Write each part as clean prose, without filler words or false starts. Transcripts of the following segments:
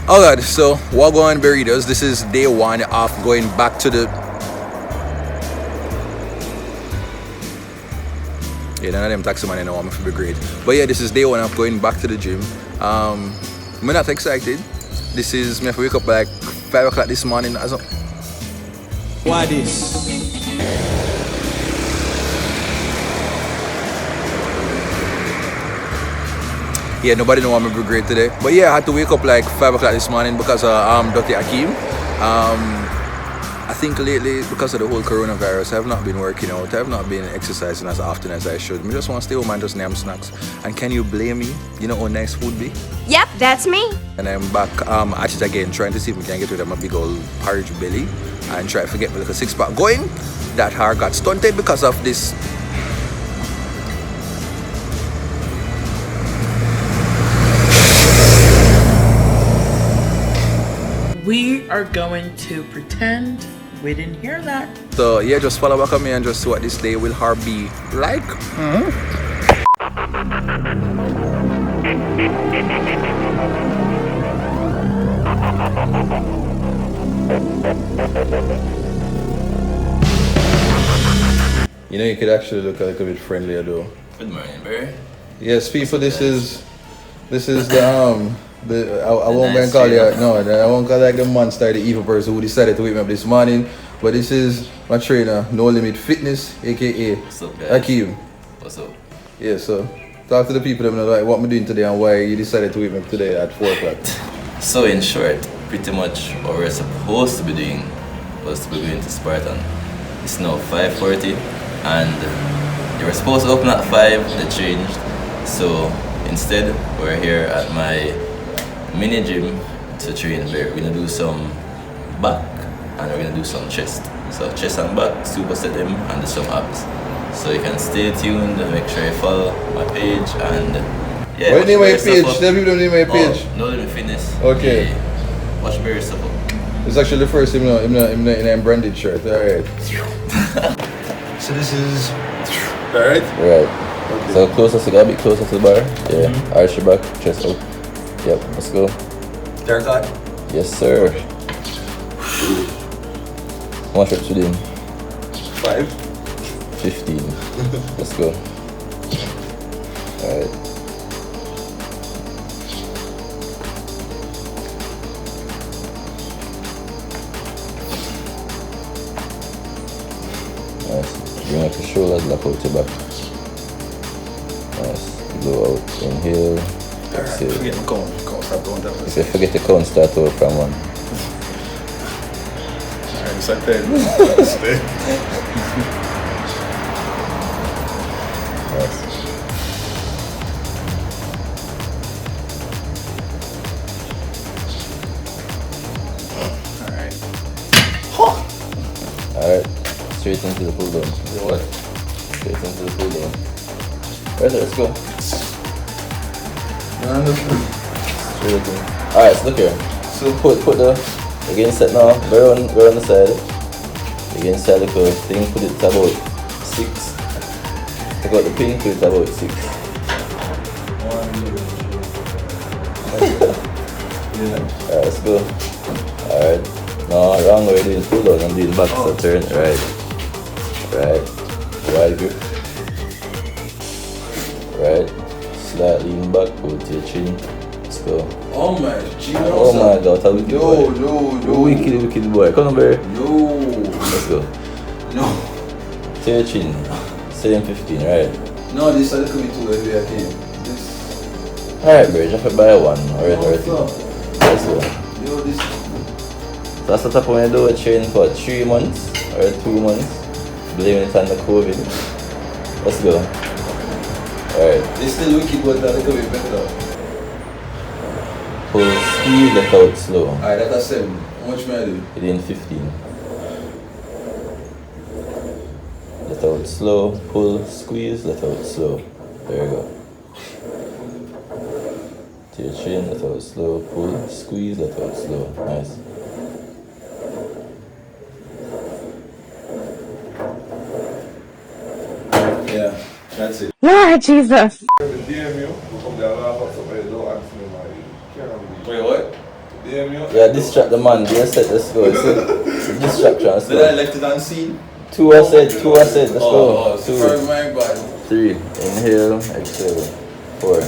Oh god, so what going burritos? This is day one of going back to the. Yeah, none of them taxi man know I'm gonna be great. But yeah, this is day one of going back to the gym. I'm not excited. This is me have to wake up like 5 o'clock this morning. As Why this? Yeah, nobody know I'm gonna be great today. But yeah, I had to wake up like 5 o'clock this morning because Dutty Akeem. I think lately, because of the whole coronavirus, I have not been working out. I have not been exercising as often as I should. I just want to stay home and just name snacks. And can you blame me? You know how nice food be? Yep, that's me. And I'm back at it again, trying to see if we can get rid of my big old porridge belly and try to get my little 6-pack going. That heart got stunted because of this. We are going to pretend we didn't hear that. So yeah, just follow back on me and just see what this day will be like. You know, you could actually look a little bit friendlier though. Good morning, Barry. Yes, people, this is I won't nice call you, no, I won't call like the monster, the evil person who decided to wake me up this morning. But this is my trainer, NoLimitFitness, aka What's up, guys? Akeem. What's up? Yeah, so talk to the people that know like what I'm doing today and why you decided to wake me up today at 4 o'clock. So in short, pretty much what we're supposed to be doing was to be going to Spartan. It's now 5:40 and they were supposed to open at 5, they changed. So instead, we're here at my mini gym to train Bear. We're gonna do some back and we're gonna do some chest. So chest and back, superset them and do some abs. So you can stay tuned and make sure you follow my page and yeah. What name my page? Tell people the name my page. NoLimitFitness. Okay. Yeah. Watch Barry stuff up. It's actually the first in a branded shirt. Alright. So this is alright? Right. Okay. So closer to a bit closer to the bar. Yeah. Arch your back, chest up. Yep, let's go. Haircut? Yes, sir. How much reps we doing? 5. 15. Let's go. Alright. Nice. Bring up your shoulders, lock out your back. Nice. Blow out. Inhale. Alright, forget my count. Stop going down. If you forget to count, start over from 1. Alright, it's like 10. Stay. Nice. Alright. Straight into the pull down. What? Straight into the pull down. Alright, let's go. Straight in. Alright, so look here. So put the against set now. We're on the side. Against that little thing, put it to about 6. Take out the pin, put it to about 6. Alright, let's go. Alright. No, wrong way, doing pull down and doing back, so turn. Right. Right. Wide grip. Right. Slightly lean back, pull to your chin. Let's go. Oh my Jesus. Oh my god, how wicked boy. No. Wicked boy. Come on, Barry. No. Let's go. No. To your chin. Same 15, right? No, this is a little bit too heavy, Akeem. This. Alright, Barry, drop it by 1 or 2. Let's go. Yo, this. So that's what I'm going to do. I train for 3 months or 2 months. Blaming it on the COVID. Let's go. Alright. It's still wicked, but a little bit better. Pull, squeeze, let out slow. Alright, that's 7. How much may I do? It in 15. Let out slow. Pull, squeeze, let out slow. There you go. To your chin, let out slow. Pull, squeeze, let out slow. Nice. Yeah, that's it. Lord Jesus. Wait, what? Yeah, distract the man. Yes, let's go. It's a distraction. Let's So I go. left it unseen. Two I said. Let's go. So for my body. 3. Inhale. Exhale. 4. 5.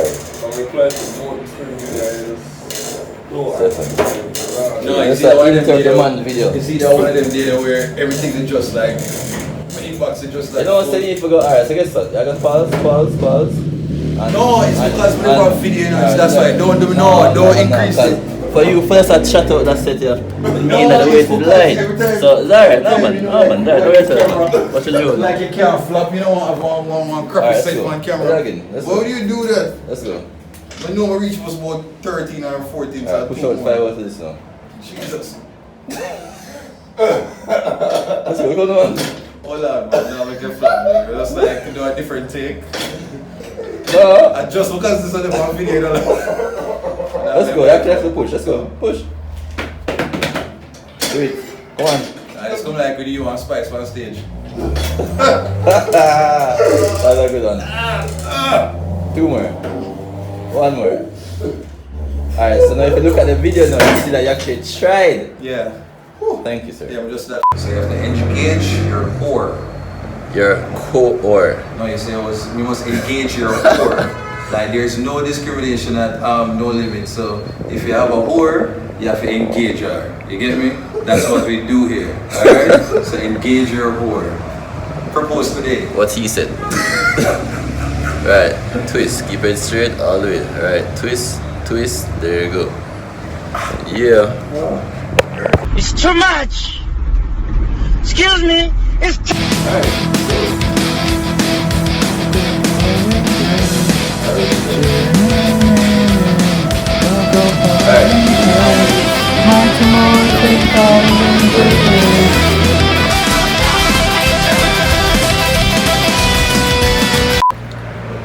7. No, Yeah, you that's see that one an of them intercommand video. You see that one of them data where everything is just like many boxes just like. You know what's the need for go? Alright, so guess what? I got pause. And, No, it's because we don't have video, you know, so that's why don't do don't increase it. For you, first I shut out that set here. With me that the way to line. So it's alright, no man, don't wait till what you do. Like you can't flop, you don't have one crappy Alright, set let's go. on camera. Let's Why go. would you do that? Let's go. I know my reach was about 13 or 14. Alright, push out 5 out of this now. Jesus. Let's go, come on. Hold on, man. Now we can flop, man. Just like to do a different take. No. And just because this is the one video, you know, Let's go, that's the push, let's go. Push. Do it. Come on. It's come like with you and Spice on stage. That's a good one. 2 more. 1 more. Alright, so now if you look at the video now, you see that you actually tried. Yeah. Thank you, sir. Yeah, I'm just that. So you have to engage your core. Your core. No, you say you must engage your core. Like there's no discrimination at no limit. So if you have a whore, you have to engage her. You get me? That's what we do here. Alright? So engage your whore. Propose today. What he said. Right, twist. Keep it straight all the way. Alright, twist. There you go. Yeah. It's too much. Excuse me. It's too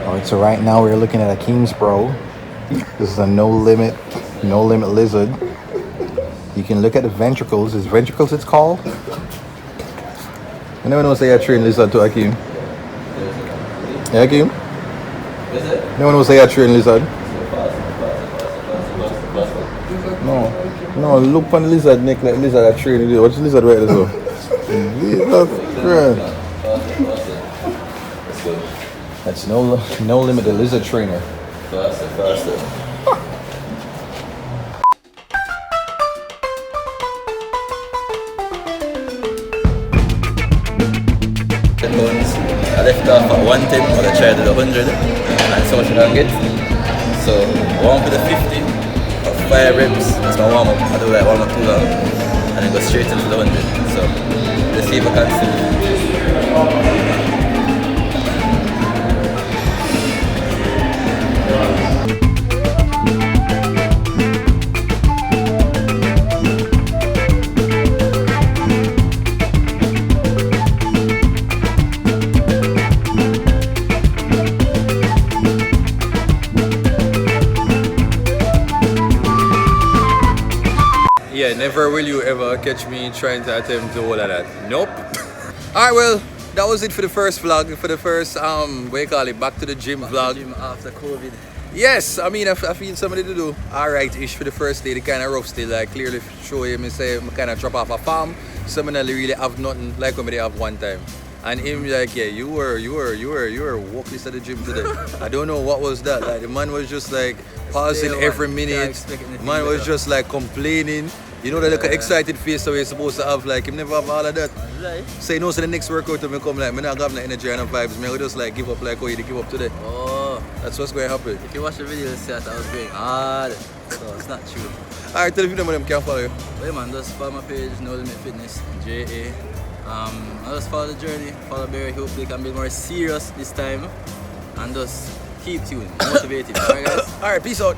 Alright, so right now we're looking at a King's Pro. This is a no limit lizard. You can look at the ventricles. Is ventricles it's called? I never know say I train lizard to Akeem. Yeah, Akeem? No one will say I train lizard. No, look on the lizard neck like lizard I train it. What's the lizard right there? So? That's no limit the lizard trainer. Faster. I left off at 110, but I tried to do 100, and so much I can get. So, warm up with the 50 of 5 reps, that's my warm up. I do that warm up too long, and then go straight into the 100. So, let's see if I can still. Yeah, never will you ever catch me trying to attempt to all of that. Nope. Alright, well, that was it for the first vlog, for the first what do you call it, back to the gym vlog. Gym after COVID. Yes, I mean I feel somebody to do alright-ish for the first day. The kind of rough still, like clearly show him and say I kind of drop off a farm. Some of them really have nothing like when they have one time. And him like, yeah, you were walkless at the gym today. I don't know what was that. Like the man was just like pausing every minute. Man was just like complaining. You know the little excited face that we're supposed to have, like him never have all of that. Say no, so the next workout when me come like, me not have no energy and no vibes, me will just like give up like how you did give up today. Oh, That's what's going to happen. if you watch the video, you see that I was going hard. So it's not true. Alright, tell the people them can follow you. Well, man, just follow my page, NoLimitFitness JA. And just follow the journey, follow Berry. Hopefully, can be more serious this time. And just keep tuned, motivated. Alright, guys? Alright, peace out.